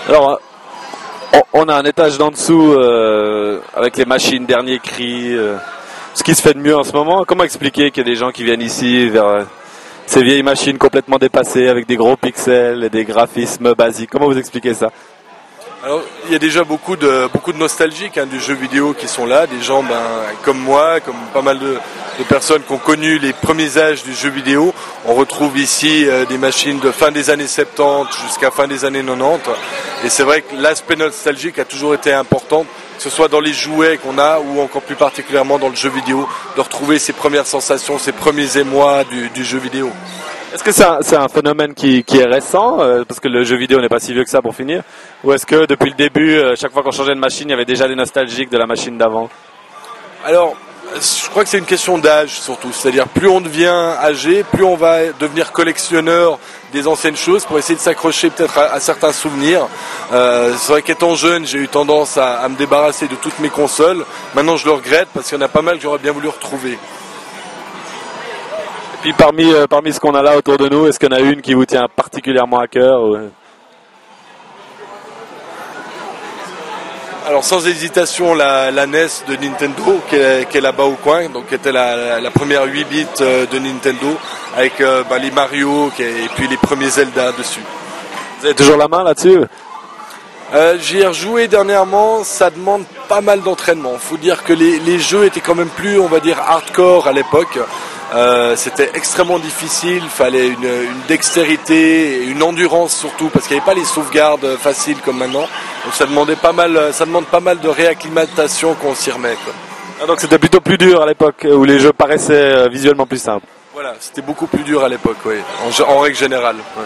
Alors, on a un étage d'en dessous avec les machines dernier cri, ce qui se fait de mieux en ce moment. Comment expliquer qu'il y a des gens qui viennent ici vers ces vieilles machines complètement dépassées avec des gros pixels et des graphismes basiques? Comment vous expliquez ça? Alors, il y a déjà beaucoup de nostalgiques du jeu vidéo qui sont là, des gens comme moi, comme pas mal de personnes qui ont connu les premiers âges du jeu vidéo. On retrouve ici des machines de fin des années 70 jusqu'à fin des années 90. Et c'est vrai que l'aspect nostalgique a toujours été important, que ce soit dans les jouets qu'on a ou encore plus particulièrement dans le jeu vidéo, de retrouver ces premières sensations, ces premiers émois du jeu vidéo. Est-ce que c'est un phénomène qui est récent, parce que le jeu vidéo n'est pas si vieux que ça pour finir, ou est-ce que depuis le début, chaque fois qu'on changeait de machine, il y avait déjà des nostalgiques de la machine d'avant? Alors, je crois que c'est une question d'âge surtout, c'est-à-dire plus on devient âgé, plus on va devenir collectionneur des anciennes choses pour essayer de s'accrocher peut-être à certains souvenirs. C'est vrai qu'étant jeune, j'ai eu tendance à me débarrasser de toutes mes consoles. Maintenant, je le regrette parce qu'il y en a pas mal que j'aurais bien voulu retrouver. Et puis parmi ce qu'on a là autour de nous, est-ce qu'il y en a une qui vous tient particulièrement à cœur ou... Alors sans hésitation la NES de Nintendo qui est là-bas au coin, donc qui était la première 8 bits de Nintendo avec les Mario et puis les premiers Zelda dessus. Vous avez toujours la main là-dessus? J'y ai rejoué dernièrement, ça demande pas mal d'entraînement. Il faut dire que les jeux étaient quand même plus, on va dire, hardcore à l'époque. C'était extrêmement difficile, il fallait une dextérité, une endurance surtout, parce qu'il n'y avait pas les sauvegardes faciles comme maintenant. Donc ça demande pas mal de réacclimatation qu'on s'y remet, quoi. Ah, donc c'était plutôt plus dur à l'époque, où les jeux paraissaient visuellement plus simples. Voilà, c'était beaucoup plus dur à l'époque, oui, en règle générale. Ouais.